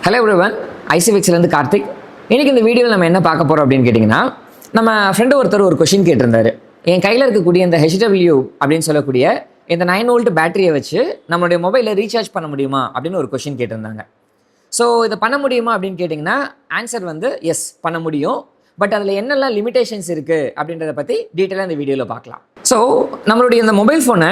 Hello everyone, ஐசிஃபிக்ஸ்லேருந்து Karthik. இன்றைக்கி இந்த வீடியோவில் நம்ம என்ன பார்க்க போகிறோம் அப்படின்னு கேட்டிங்கன்னா, நம்ம ஃப்ரெண்டு ஒருத்தர் ஒரு கொஷின் கேட்டிருந்தாரு. என் கையில் இருக்கக்கூடிய இந்த HW அப்படின்னு சொல்லக்கூடிய இந்த 9 வோல்ட் பேட்டரியை வச்சு நம்மளுடைய மொபைலில் ரீசார்ஜ் பண்ண முடியுமா அப்படின்னு ஒரு கொஷின் கேட்டிருந்தாங்க. ஸோ இதை பண்ண முடியுமா அப்படின்னு கேட்டிங்கன்னா ஆன்சர் வந்து எஸ், பண்ண முடியும். பட் அதில் என்னெல்லாம் லிமிடேஷன்ஸ் இருக்குது அப்படின்றத பற்றி டீட்டெயிலாக இந்த வீடியோவில் பார்க்கலாம். ஸோ நம்மளுடைய இந்த மொபைல் ஃபோனை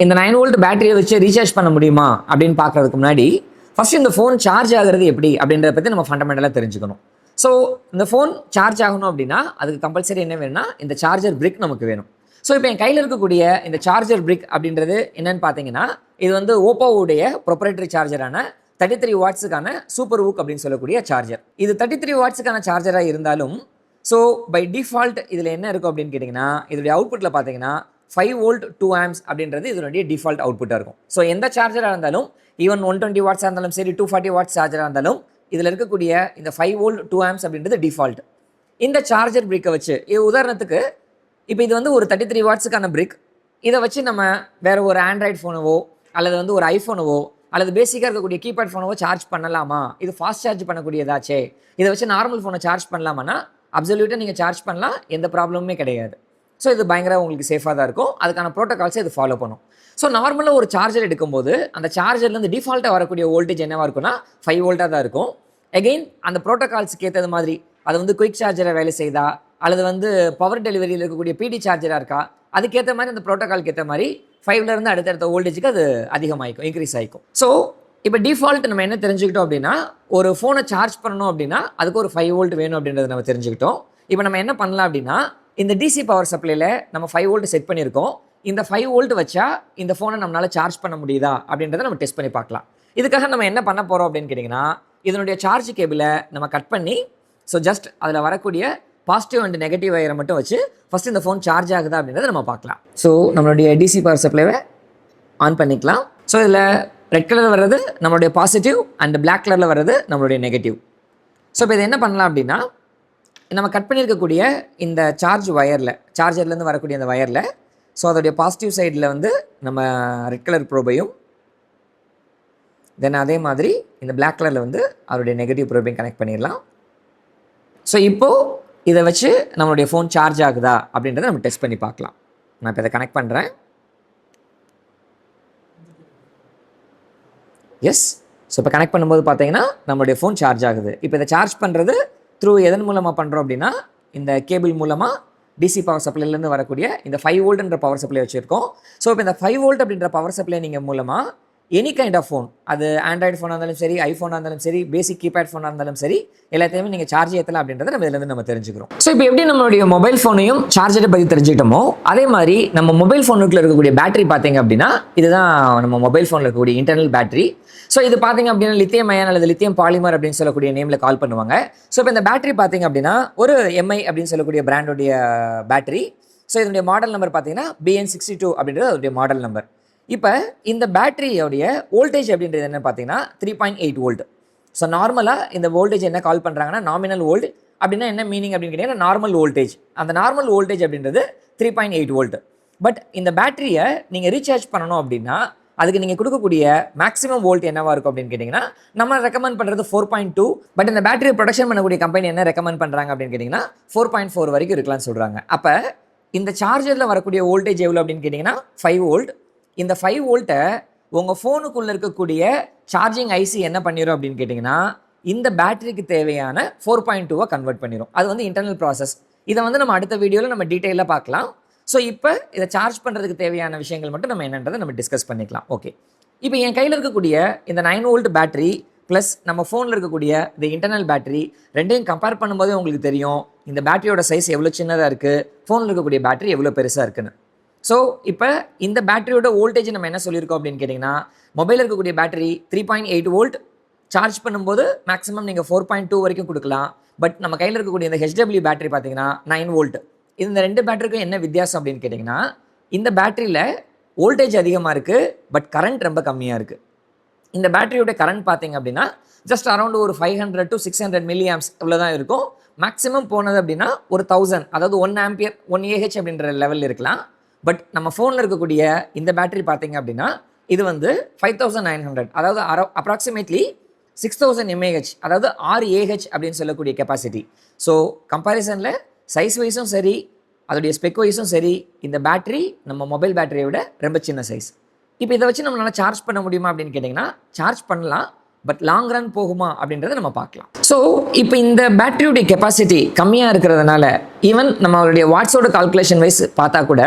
இந்த 9 வோல்ட் பேட்டரியை வச்சு ரீசார்ஜ் பண்ண முடியுமா அப்படின்னு பார்க்குறதுக்கு முன்னாடி ஃபஸ்ட்டு இந்த ஃபோன் சார்ஜ் ஆகிறது எப்படி அப்படின்றத பற்றி நம்ம ஃபண்டமெண்டலாக தெரிஞ்சுக்கணும். ஸோ இந்த ஃபோன் சார்ஜ் ஆகணும் அப்படின்னா அதுக்கு கம்பல்சரி என்ன வேணும்னா இந்த சார்ஜர் பிரிக் நமக்கு வேணும். ஸோ இப்போ என் கையில் இருக்கக்கூடிய இந்த சார்ஜர் பிரிக் அப்படின்றது என்னன்னு பார்த்தீங்கன்னா, இது வந்து ஓப்போவுடைய ப்ரொப்ரைட்டரி சார்ஜரான 33 வாட்ஸுக்கான சூப்பர் ஊக் அப்படின்னு சொல்லக்கூடிய சார்ஜர். இது 33 வாட்ஸுக்கான சார்ஜராக இருந்தாலும் ஸோ பை டிஃபால்ட் இதில் என்ன இருக்கும் அப்படின்னு கேட்டிங்கன்னா, இதோடைய அவுட்புட்டில் பார்த்தீங்கன்னா 5 வோல்ட் 2 ஆம்ஸ் அப்படின்றது இதனுடைய டிஃபால்ட் அவுட்புட்டாக இருக்கும். ஸோ எந்த சார்ஜராக இருந்தாலும் ஈவன் 120 வாட்ஸாக இருந்தாலும் சரி, 240 வாட்ஸ் சார்ஜராக இருந்தாலும் இதில் இருக்கக்கூடிய இந்த 5 வோல்ட் 2 ஆம்ஸ் அப்படின்றது டிஃபால்ட். இந்த சார்ஜர் பிரிக்கை வச்சு உதாரணத்துக்கு இப்போ இது வந்து ஒரு 33 வாட்ஸுக்கான பிரிக். இதை வச்சு நம்ம வேறு ஒரு ஆண்ட்ராய்டு ஃபோனவோ அல்லது வந்து ஒரு ஐஃபோனவோ அல்லது பேசிக்காக இருக்கக்கூடிய கீபேட் ஃபோனவோ சார்ஜ் பண்ணலாமா? இது ஃபாஸ்ட் சார்ஜ் பண்ணக்கூடியதாச்சே, இதை வச்சு நார்மல் ஃபோனை சார்ஜ் பண்ணலாமான்னா அப்சல்யூட்டாக நீங்கள் சார்ஜ் பண்ணலாம், எந்த ப்ராப்ளமுமே கிடையாது. ஸோ இது பயங்கர உங்களுக்கு சேஃபாக தான் இருக்கும். அதுக்கான ப்ரோட்டோகால்ஸை இது ஃபாலோ பண்ணும். ஸோ நார்மலாக ஒரு சார்ஜர் எடுக்கும்போது அந்த சார்ஜர்லேருந்து டிஃபால்ட்டாக வரக்கூடிய வோல்டேஜ் என்னவாக இருக்குன்னா 5 வோல்ட்டாக தான் இருக்கும். எகெயின் அந்த ப்ரோட்டோகால்ஸுக்கு ஏற்றது மாதிரி அது வந்து குயிக் சார்ஜராக வேலை செய்தா அல்லது வந்து பவர் டெலிவரியில் இருக்கக்கூடிய பிடி சார்ஜராக இருக்கா, அதுக்கேற்ற மாதிரி அந்த ப்ரோட்டோகாலுக்கு ஏற்ற மாதிரி 5லேருந்து அடுத்தடுத்த வோல்டேஜுக்கு அது அதிகமாகிக்கும், இன்க்ரீஸ் ஆகிக்கும். ஸோ இப்போ டிஃபால்ட் நம்ம என்ன தெரிஞ்சுக்கிட்டோம் அப்படின்னா, ஒரு ஃபோனை சார்ஜ் பண்ணணும் அப்படின்னா அதுக்கு ஒரு 5 வோல்ட் வேணும் அப்படின்றத நம்ம தெரிஞ்சுக்கிட்டோம். இப்போ நம்ம என்ன பண்ணலாம் அப்படின்னா, இந்த டிசி பவர் சப்ளையில் நம்ம 5 வோல்ட் செட் பண்ணியிருக்கோம். இந்த 5 வோல்ட் வச்சா இந்த ஃபோனை நம்மளால் சார்ஜ் பண்ண முடியுதா அப்படின்றத நம்ம டெஸ்ட் பண்ணி பார்க்கலாம். இதுக்காக நம்ம என்ன பண்ண போகிறோம் அப்படின்னு கேட்டிங்கன்னா, இதனுடைய சார்ஜ் கேபிளை நம்ம கட் பண்ணி ஸோ ஜஸ்ட் அதில் வரக்கூடிய பாசிட்டிவ் அண்ட் நெகட்டிவ் வயரை மட்டும் வச்சு ஃபஸ்ட்டு இந்த ஃபோன் சார்ஜ் ஆகுதா அப்படின்றத நம்ம பார்க்கலாம். ஸோ நம்மளுடைய டிசி பவர் சப்ளைவை ஆன் பண்ணிக்கலாம். ஸோ இதில் ரெட் கலரில் வர்றது நம்மளுடைய பாசிட்டிவ் அண்ட் பிளாக் கலரில் வர்றது நம்மளுடைய நெகட்டிவ். ஸோ இப்போ இதை என்ன பண்ணலாம் அப்படின்னா, நம்ம கட் பண்ணியிருக்கக்கூடிய இந்த சார்ஜ் வயரில், சார்ஜர்லேருந்து வரக்கூடிய அந்த வயரில் ஸோ அதோடைய பாசிட்டிவ் சைடில் வந்து நம்ம ரெட் கலர் ப்ரோபையும் தென் அதே மாதிரி இந்த பிளாக் கலரில் வந்து அதோடைய நெகட்டிவ் ப்ரோபையும் கனெக்ட் பண்ணிடலாம். ஸோ இப்போது இதை வச்சு நம்மளுடைய ஃபோன் சார்ஜ் ஆகுதா அப்படின்றத நம்ம டெஸ்ட் பண்ணி பார்க்கலாம். நான் இப்போ இதை கனெக்ட் பண்ணுறேன். எஸ். ஸோ இப்போ கனெக்ட் பண்ணும்போது பார்த்தீங்கன்னா நம்மளுடைய ஃபோன் சார்ஜ் ஆகுது. இப்போ இதை சார்ஜ் பண்ணுறது த்ரூ எதன் மூலமாக பண்ணுறோம் அப்படின்னா, இந்த கேபிள் மூலமாக டிசி பவர் சப்ளைலேருந்து வரக்கூடிய இந்த 5 வோல்ட்ன்ற பவர் சப்ளை வச்சுருக்கோம். ஸோ இப்போ இந்த 5 வோல்ட் அப்படின்ற பவர் சப்ளை நீங்கள் மூலமாக எனி கைண்ட் ஆஃப் ஃபோன், அது ஆண்ட்ராய்டு ஃபோனாக இருந்தாலும் சரி, ஐஃபோனாக இருந்தாலும் சரி, பேசிக் கீபேட் ஃபோனாக இருந்தாலும் சரி, எல்லாத்தையுமே நீங்கள் சார்ஜ் ஏற்றலாம் அப்படின்றத நம்ம இதிலேருந்து நம்ம தெரிஞ்சுக்கிறோம். ஸோ இப்போ எப்படி நம்மளுடைய மொபைல் ஃபோனையும் சார்ஜரை பற்றி தெரிஞ்சுக்கிட்டோமோ அதே மாதிரி நம்ம மொபைல் ஃபோனுக்குள்ள இருக்கக்கூடிய பேட்டரி பார்த்தீங்க அப்படின்னா இதுதான் நம்ம மொபைல் ஃபோனில் இருக்கக்கூடிய இன்டர்னல் பேட்டரி. ஸோ இது பார்த்தீங்க அப்படின்னா லித்தியம் அயன் அல்லது லித்தியம் பாலிமர் அப்படின்னு சொல்லக்கூடிய நேமில் கால் பண்ணுவாங்க. ஸோ இப்போ இந்த பேட்டரி பார்த்தீங்க அப்படின்னா ஒரு MI அப்படின்னு சொல்லக்கூடிய பிராண்டோடைய பேட்டரி. ஸோ இதனுடைய மாடல் நம்பர் பார்த்தீங்கன்னா BN62 அப்படின்றது அதோடைய மாடல் நம்பர். இப்போ இந்த பேட்டரியோடைய வோல்டேஜ் அப்படின்றது என்ன பார்த்தீங்கன்னா 3.8 வோல்ட். ஸோ நார்மலாக இந்த வோல்டேஜ் என்ன கால் பண்ணுறாங்கன்னா நாமினல் வோல்ட். அப்படின்னா என்ன மீனிங் அப்படின்னு கேட்டிங்கன்னா நார்மல் வோல்டேஜ். அந்த நார்மல் வோல்டேஜ் அப்படின்றது 3.8 வோல்ட். பட் இந்த பேட்டரியை நீங்கள் ரீசார்ஜ் பண்ணணும் அப்படின்னா அதுக்கு நீங்கள் கொடுக்கக்கூடிய மேக்ஸிமம் வோல்ட் என்னவாக இருக்கும் அப்படின்னு கேட்டிங்கன்னா, நம்ம ரெக்கமெண்ட் பண்ணுறது 4.2. பட் இந்த பேட்டரியை ப்ரொடக்ஷன் பண்ணக்கூடிய கம்பெனி என்ன ரெக்கமெண்ட் பண்ணுறாங்க அப்படின்னு கேட்டிங்கன்னா 4.4 வரைக்கும் இருக்கலாம்னு சொல்கிறாங்க. அப்போ இந்த சார்ஜரில் வரக்கூடிய வோல்டேஜ் எவ்வளோ அப்படின்னு கேட்டிங்கன்னா 5 வோல்ட். இந்த 5 வோல்ட்டை உங்கள் ஃபோனுக்குள்ளே இருக்கக்கூடிய சார்ஜிங் ஐசி என்ன பண்ணிடும் அப்படின்னு கேட்டிங்கன்னா இந்த பேட்டரிக்கு தேவையான 4.2 கன்வெர்ட் பண்ணிடும். அது வந்து இன்டர்னல் ப்ராசஸ். இதை வந்து நம்ம அடுத்த வீடியோவில் நம்ம டீட்டெயிலாக பார்க்கலாம். ஸோ இப்போ இதை சார்ஜ் பண்ணுறதுக்கு தேவையான விஷயங்கள் மட்டும் நம்ம என்னன்றதை நம்ம டிஸ்கஸ் பண்ணிக்கலாம். ஓகே, இப்போ என் கையில் இருக்கக்கூடிய இந்த 9 வோல்ட் பேட்டரி ப்ளஸ் நம்ம ஃபோனில் இருக்கக்கூடிய இந்த இன்டர்னல் பேட்டரி ரெண்டையும் கம்பேர் பண்ணும்போதே உங்களுக்கு தெரியும் இந்த பேட்டரியோட சைஸ் எவ்வளோ சின்னதாக இருக்குது, ஃபோனில் இருக்கக்கூடிய பேட்டரி எவ்வளோ பெருசாக இருக்குன்னு. ஸோ இப்போ இந்த பேட்டரியோட வோல்டேஜ் நம்ம என்ன சொல்லியிருக்கோம் அப்படின்னு கேட்டிங்கன்னா, மொபைலில் இருக்கக்கூடிய பேட்டரி 3.8 வோல்ட், சார்ஜ் பண்ணும்போது மேக்ஸிமம் நீங்கள் 4.2 வரைக்கும் கொடுக்கலாம். பட் நம்ம கையில் இருக்கக்கூடிய இந்த HW பேட்டரி பார்த்தீங்கன்னா 9 வோல்ட். இந்த ரெண்டு பேட்டரிக்கும் என்ன வித்தியாசம் அப்படின்னு கேட்டிங்கன்னா, இந்த பேட்டரியில் வோல்டேஜ் அதிகமாக இருக்குது பட் கரண்ட் ரொம்ப கம்மியாக இருக்குது. இந்த பேட்டரியோட கரண்ட் பார்த்தீங்க அப்படின்னா ஜஸ்ட் அரௌண்ட் ஒரு 500 to 600 மில்லி ஆம்ஸ் இவ்வளோ தான் இருக்கும். மேக்ஸிமம் போனது அப்படின்னா ஒரு 1000, அதாவது 1 ஆம்பியர் 1 AH அப்படின்ற லெவலில் இருக்கலாம். பட் நம்ம ஃபோனில் இருக்கக்கூடிய இந்த பேட்டரி பார்த்தீங்க அப்படின்னா இது வந்து 5900, அதாவது அப்ராக்சிமேட்லி 6000 mAh, அதாவது 6 Ah அப்படின்னு சொல்லக்கூடிய கெப்பாசிட்டி. ஸோ கம்பேரிசனில் சைஸ் வைஸும் சரி, அதோடைய ஸ்பெக் வைஸும் சரி, இந்த பேட்டரி நம்ம மொபைல் பேட்டரியை விட ரொம்ப சின்ன சைஸ். இப்போ இதை வச்சு நம்மளால் சார்ஜ் பண்ண முடியுமா அப்படின்னு கேட்டிங்கன்னா சார்ஜ் பண்ணலாம், பட் லாங் ரன் போகுமா அப்படின்றத நம்ம பார்க்கலாம். ஸோ இப்போ இந்த பேட்டரியுடைய கெப்பாசிட்டி கம்மியாக இருக்கிறதுனால ஈவன் நம்மளுடைய வாட்ஸோட கால்குலேஷன் வைஸ் பார்த்தா கூட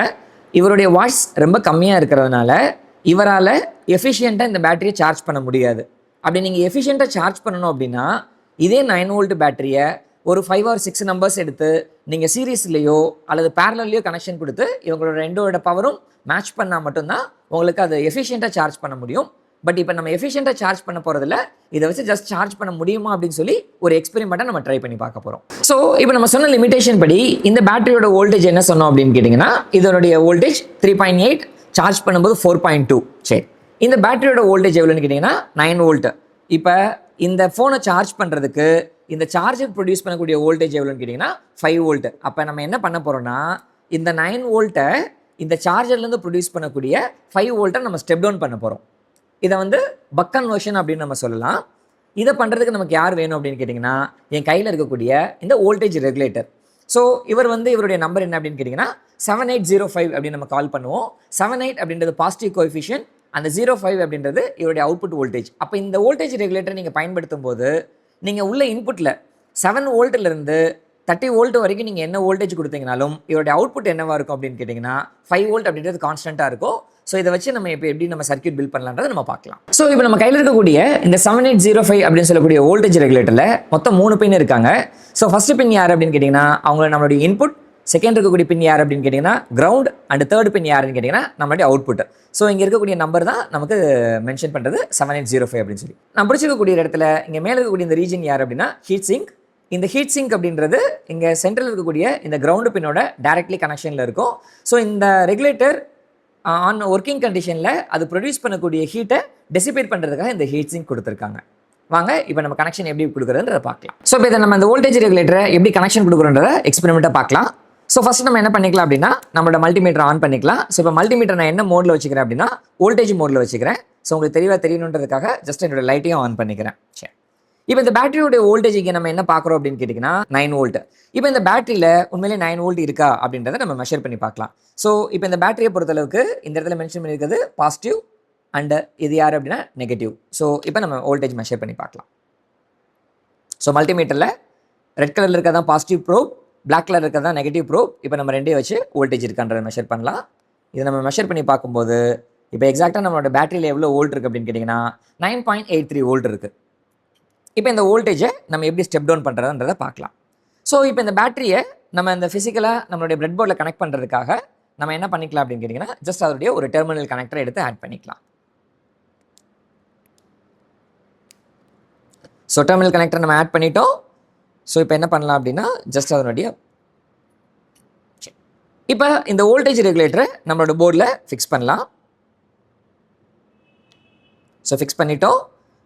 இவருடைய வாட்ஸ் ரொம்ப கம்மியாக இருக்கிறதுனால இவரால் எஃபிஷியண்ட்டாக இந்த பேட்டரியை சார்ஜ் பண்ண முடியாது. அப்படி நீங்கள் எஃபிஷியண்ட்டாக சார்ஜ் பண்ணணும் அப்படின்னா இதே 9 வோல்ட் பேட்டரியை ஒரு 5 or 6 நம்பர்ஸ் எடுத்து நீங்கள் சீரீஸ்லேயோ அல்லது பேரலல்லையோ கனெக்ஷன் கொடுத்து இவங்களோட ரெண்டோட பவரும் மேட்ச் பண்ணால் மட்டும்தான் உங்களுக்கு அதை எஃபிஷியண்ட்டாக சார்ஜ் பண்ண முடியும். பட் இப்போ நம்ம எஃபிஷியண்ட்டாக சார்ஜ் பண்ண போகிறதில்ல, இதை வச்சு ஜஸ்ட் சார்ஜ் பண்ண முடியுமா அப்படின்னு சொல்லி ஒரு எக்ஸ்பெரிமெண்ட்டாக நம்ம ட்ரை பண்ணி பார்க்க போகிறோம். ஸோ இப்போ நம்ம சொன்ன லிமிடேஷன் படி இந்த பேட்டரியோட வோல்டேஜ் என்ன சொன்னோம் அப்படின்னு கேட்டிங்கன்னா இதனுடைய வோல்டேஜ் 3.8, சார்ஜ் பண்ணும்போது 4.2. சரி, இந்த பேட்டரியோட வோல்டேஜ் எவ்வளோன்னு கேட்டிங்கன்னா 9 வோல்ட். இப்போ இந்த ஃபோனை சார்ஜ் பண்ணுறதுக்கு இந்த சார்ஜர் ப்ரொடியூஸ் பண்ணக்கூடிய வோல்டேஜ் எவ்வளோன்னு கேட்டிங்கன்னா 5 வோல்ட். அப்போ நம்ம என்ன பண்ண போகிறோம்னா இந்த 9 வோல்ட்டை இந்த சார்ஜர்லேருந்து ப்ரொடியூஸ் பண்ணக்கூடிய 5 வோல்ட்டை நம்ம ஸ்டெப் டவுன் பண்ண போகிறோம். இதை வந்து பக் கன்வர்ஷன் அப்படின்னு நம்ம சொல்லலாம். இதை பண்ணுறதுக்கு நமக்கு யார் வேணும் அப்படின்னு கேட்டிங்கன்னா என் கையில் இருக்கக்கூடிய இந்த வோல்டேஜ் ரெகுலேட்டர். ஸோ இவர் வந்து இவருடைய நம்பர் என்ன அப்படின்னு கேட்டிங்கன்னா 7805 அப்படின்னு நம்ம கால் பண்ணுவோம். 78 அப்படின்றது பாசிட்டிவ் கோஎஃபிஷியன்ட், அந்த 05 அப்படின்றது இவருடைய அவுட்புட் வோல்டேஜ். அப்போ இந்த வோல்டேஜ் ரெகுலேட்டர் நீங்கள் பயன்படுத்தும் போது நீங்கள் உள்ள இன்புட்டில் 7 வோல்ட்லேருந்து 30 வோல்ட் வரைக்கும் நீங்கள் என்ன வோல்டேஜ் கொடுத்தீங்கனாலும் இவருடைய அவுட்புட் என்னவாக இருக்கும் அப்படின்னு கேட்டிங்கன்னா 5 வோல்ட் அப்படின்றது கான்ஸ்டண்ட்டாக இருக்கும். ஸோ இதை வச்சு நம்ம இப்போ எப்படி நம்ம சர்க்யூட் பில்ட் பண்ணலான்றதை நம்ம பார்க்கலாம். ஸோ இப்போ நம்ம கையில் இருக்கக்கூடிய இந்த 7805 அப்படின்னு சொல்லக்கூடிய வோல்டேஜ் ரெகுலேட்டரில் மொத்தம் 3 பின் இருக்காங்க. ஸோ ஃபஸ்ட்டு பின் யார் அப்படின்னு கேட்டிங்கன்னா அவங்கள நம்மளுடைய இன்புட், செகண்ட் இருக்கக்கூடிய பின் யார் அப்படின்னு கேட்டிங்கன்னா கிரவுண்ட், அண்ட் தேர்ட் பின் யாருன்னு கேட்டிங்கன்னா நம்மளுடைய அவுட்புட். ஸோ இங்கே இருக்கக்கூடிய நம்பர் தான் நமக்கு மென்ஷன் பண்ணுறது 7805 அப்படின்னு சொல்லி. நான் பிடிச்சிருக்கக்கூடிய இடத்துல இங்கே மேலே இருக்கக்கூடிய இந்த ரீஜன் யார் அப்படின்னா ஹீட் சிங்க். இந்த ஹீட் சிங்க் அப்படின்றது இங்கே சென்ட்ரல் இருக்கக்கூடிய இந்த கிரவுண்டு பின்னோட டைரக்ட்லி கனெக்ஷனில் இருக்கும். ஸோ இந்த ரெகுலேட்டர் ஆன் ஒர்க்கிங் கண்டிஷனில் அது ப்ரொடியூஸ் பண்ணக்கூடிய ஹீட்டை டெசிபேட் பண்ணுறதுக்காக இந்த ஹீட் சிங்க் கொடுத்துருக்காங்க. வாங்க இப்போ நம்ம கனெக்ஷன் எப்படி கொடுக்குறதுன்றதை பார்க்கலாம். ஸோ இப்போ இதை நம்ம இந்த வோல்டேஜ் ரெகுலேட்டரை எப்படி கனெக்ஷன் கொடுக்குறோன்றதை எக்ஸ்பெரிமெண்ட்டாக பார்க்கலாம். ஸோ ஃபஸ்ட் நம்ம என்ன பண்ணிக்கலாம் அப்படின்னா நம்மளோட மல்டிமீட்டர் ஆன் பண்ணிக்கலாம். ஸோ இப்போ மல்டிமீட்டர் நான் என்ன மோடில் வச்சுக்கிறேன் அப்படின்னா வோல்டேஜ் மோடில் வச்சுக்கிறேன். ஸோ உங்களுக்கு தெளிவாக தெரியணுன்றதுக்காக ஜஸ்ட் என்னோட லைட்டையும் ஆன் பண்ணிக்கிறேன். சரி, இப்போ இந்த பேட்டரியோட வோல்டேஜ் இங்கே நம்ம என்ன பார்க்குறோம் அப்படின்னு கேட்டிங்கன்னா 9 வோல்ட். இப்போ இந்த பேட்டரியில் உண்மையிலே 9 வோல்ட் இருக்கா அப்படின்றத நம்ம மெஷர் பண்ணி பார்க்கலாம். ஸோ இப்போ இந்த பேட்டரியை பொறுத்தளவுக்கு இந்த இடத்துல மென்ஷன் பண்ணியிருக்கிறது பாசிட்டிவ் அண்ட் இது யார் அப்படின்னா நெகட்டிவ். ஸோ இப்போ நம்ம வோல்டேஜ் மெஷர் பண்ணி பார்க்கலாம். ஸோ மல்டிமீட்டரில் ரெட் கலரில் இருக்கிறதா பாசிட்டிவ் ப்ரோப், பிளாக் கலர் இருக்கிறதா நெகட்டிவ் ப்ரோப். இப்போ நம்ம ரெண்டையும் வச்சு வோல்டேஜ் இருக்கான்றதை மெஷர் பண்ணலாம். இதை நம்ம மெஷர் பண்ணி பார்க்கும்போது இப்போ எக்ஸாக்டாக நம்மளோட பேட்டரியில் எவ்வளோ வோல்ட் இருக்குது அப்படின்னு கேட்டிங்கன்னா 9.83 வோல்ட் இருக்குது. இப்போ இந்த வோல்டேஜை நம்ம எப்படி ஸ்டெப் டவுன் பண்ணுறதுன்றதை பார்க்கலாம். ஸோ இப்போ இந்த பேட்டரியை நம்ம இந்த ஃபிசிக்கலாக நம்மளுடைய பிரெட் போர்டில் கனெக்ட் பண்ணுறதுக்காக நம்ம என்ன பண்ணிக்கலாம் அப்படின்னு கேட்டிங்கன்னா ஜஸ்ட் அதோடைய ஒரு டெர்மினல் கனெக்டரை எடுத்து ஆட் பண்ணிக்கலாம். ஸோ டெர்மினல் கனெக்டர் நம்ம ஆட் பண்ணிட்டோம். ஸோ இப்போ என்ன பண்ணலாம் அப்படின்னா ஜஸ்ட் அதனுடைய இப்போ இந்த வோல்டேஜ் ரெகுலேட்டரை நம்மளோட போர்டில் ஃபிக்ஸ் பண்ணலாம். ஸோ ஃபிக்ஸ் பண்ணிட்டோம்.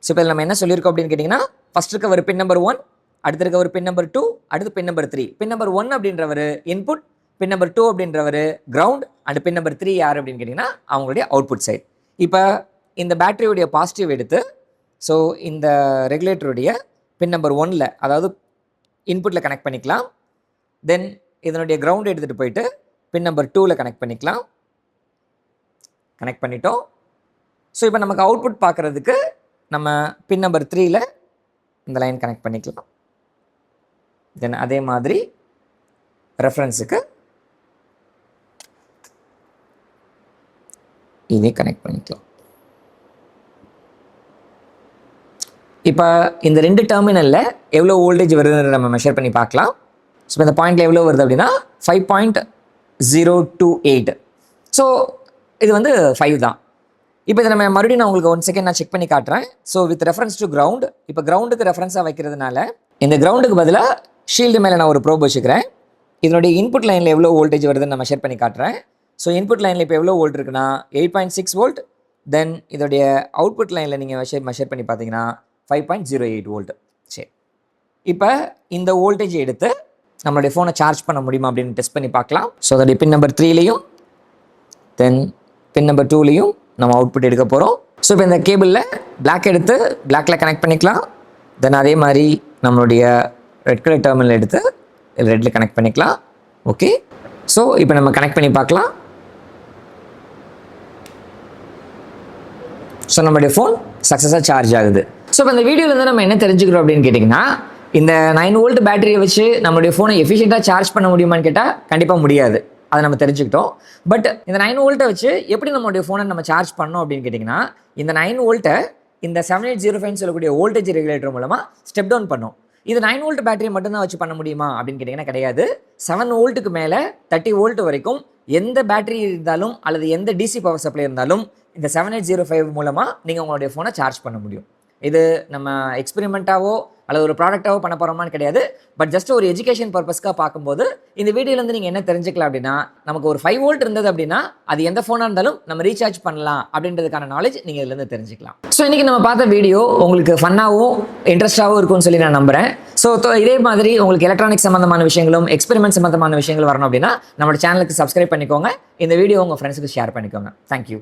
ஸோ இப்போ நம்ம என்ன சொல்லியிருக்கோம் அப்படின்னு கேட்டிங்கன்னா ஃபஸ்ட் இருக்க ஒரு பின் நம்பர் 1, அடுத்து இருக்க ஒரு பின் நம்பர் 2, அடுத்து பின் நம்பர் 3. பின் நம்பர் 1 அப்படின்றவர் இன்புட், பின் நம்பர் 2 அப்படின்றவர் கிரவுண்ட், அண்ட் பின் நம்பர் 3 யார் அப்படின்னு கேட்டிங்கன்னா அவங்களுடைய அவுட்புட் சைட். இப்போ இந்த பேட்டரியுடைய பாசிட்டிவ் எடுத்து ஸோ இந்த ரெகுலேட்டருடைய பின் நம்பர் 1ல் அதாவது இன்புட்டில் கனெக்ட் பண்ணிக்கலாம். தென் இதனுடைய கிரவுண்ட் எடுத்துகிட்டு போயிட்டு பின் நம்பர் 2ல் கனெக்ட் பண்ணிக்கலாம். கனெக்ட் பண்ணிட்டோம். ஸோ இப்போ நமக்கு அவுட்புட் பார்க்குறதுக்கு நம்ம பின் நம்பர் 3ல் இந்த லைன் கனெக்ட் பண்ணிக்கலாம். தென் அதே மாதிரி ரெஃபரன்ஸுக்கு இதே கனெக்ட் பண்ணிக்கலாம். இப்போ இந்த 2 டெர்மினலில் எவ்வளோ வோல்டேஜ் வருதுன்னு நம்ம மெஷர் பண்ணி பார்க்கலாம். ஸோ இந்த பாயிண்டில் எவ்வளோ வருது அப்படின்னா 5.028. ஸோ இது வந்து 5 தான். இப்போ இதை நம்ம மறுபடியும் நான் உங்களுக்கு 1 செகண்ட் நான் செக் பண்ணி காட்டுறேன். So with reference to ground, இப்போ கிரவுண்டுக்கு ரெஃபரன்ஸாக வைக்கிறதுனால இந்த கிரவுண்டுக்கு பதிலாக ஷீல்டு மேலே நான் ஒரு ப்ரோப் வச்சுக்கிறேன். இதனுடைய இன்புட் லைனில் எவ்வளோ வோல்டேஜ் வருதுன்னு நான் மெஷர் பண்ணி காட்டுறேன். ஸோ இன்புட் லைனில் இப்போ எவ்வளோ வோல்ட் இருக்குன்னா 8.6 வோல்ட். தென் இதோடைய அவுட்புட் லைனில் நீங்கள் மெஷர் பண்ணி பார்த்தீங்கன்னா 5.08 வோல்ட். சரி, இப்போ இந்த வோல்டேஜ் எடுத்து நம்மளுடைய ஃபோனை சார்ஜ் பண்ண முடியுமா அப்படின்னு டெஸ்ட் பண்ணி பார்க்கலாம். ஸோ அதோடைய பின் நம்பர் 3லையும் தென் பின் நம்பர் 2லையும் நம்ம அவுட்புட் எடுக்க போகிறோம். ஸோ இப்போ இந்த கேபிளில் பிளாக் எடுத்து பிளாக்கில் கனெக்ட் பண்ணிக்கலாம். தென் அதே மாதிரி நம்மளுடைய ரெட் கலர் டெர்மினல் எடுத்து ரெட்டில் கனெக்ட் பண்ணிக்கலாம். ஓகே, ஸோ இப்போ நம்ம கனெக்ட் பண்ணி பார்க்கலாம். ஸோ நம்மளுடைய ஃபோன் சக்ஸஸாக சார்ஜ் ஆகுது. ஸோ இப்போ இந்த வீடியோவில் நம்ம என்ன தெரிஞ்சுக்கிறோம் அப்படின்னு கேட்டிங்கன்னா, இந்த 9 வோல்ட் பேட்டரியை வச்சு நம்மளுடைய ஃபோனை எஃபிஷியண்ட்டாக சார்ஜ் பண்ண முடியுமான்னு கேட்டால் கண்டிப்பாக முடியாது. அதை நம்ம தெரிஞ்சுக்கிட்டோம். பட் இந்த 9 வோல்ட்டை வச்சு எப்படி நம்மளுடைய ஃபோனை நம்ம சார்ஜ் பண்ணோம் அப்படின்னு கேட்டிங்கன்னா, இந்த 9 வோல்ட்டை இந்த 7805 சொல்லக்கூடிய வோல்டேஜ் ரெகுலேட்டர் மூலமாக ஸ்டெப் டவுன் பண்ணோம். இது 9 வோல்ட் பேட்டரியை மட்டும்தான் வச்சு பண்ண முடியுமா அப்படின்னு கேட்டிங்கன்னா கிடையாது. 7 வோல்ட்டுக்கு மேலே 30 வோல்ட் வரைக்கும் எந்த பேட்டரி இருந்தாலும் அல்லது எந்த டிசி பவர் சப்ளை இருந்தாலும் இந்த 7805 மூலமாக நீங்கள் உங்களுடைய ஃபோனை சார்ஜ் பண்ண முடியும். இது நம்ம எக்ஸ்பெரிமெண்ட்டாவோ அல்லது ஒரு ப்ராடக்டாவோ பண்ண போகிறோமான்னு கிடையாது. பட் ஜஸ்ட் ஒரு எஜுகேஷன் பர்பஸ்க்காக பார்க்கும்போது இந்த வீடியோலேருந்து நீங்கள் என்ன தெரிஞ்சுக்கலாம் அப்படின்னா, நமக்கு ஒரு 5 வோல்ட் இருந்தது அப்படின்னா அது எந்த ஃபோனாக இருந்தாலும் நம்ம ரீசார்ஜ் பண்ணலாம் அப்படின்றதுக்கான நாலேஜ் நீங்கள் இதுலேருந்து தெரிஞ்சுக்கலாம். ஸோ இன்றைக்கி நம்ம பார்த்த வீடியோ உங்களுக்கு ஃபன்னாகவும் இன்ட்ரெஸ்ட்டாகவும் இருக்கும்னு சொல்லி நான் நம்புகிறேன். ஸோ இதே மாதிரி உங்களுக்கு எலக்ட்ரானிக் சம்மந்தமான விஷயங்களும் எக்ஸ்பெரிமெண்ட் சம்மந்தமான விஷயங்கள் வரணும் அப்படின்னா நம்மளோட சேனலுக்கு சப்ஸ்கிரைப் பண்ணிக்கோங்க. இந்த வீடியோ உங்கள் ஃப்ரெண்ட்ஸுக்கு ஷேர் பண்ணிக்கோங்க. தேங்க்யூ.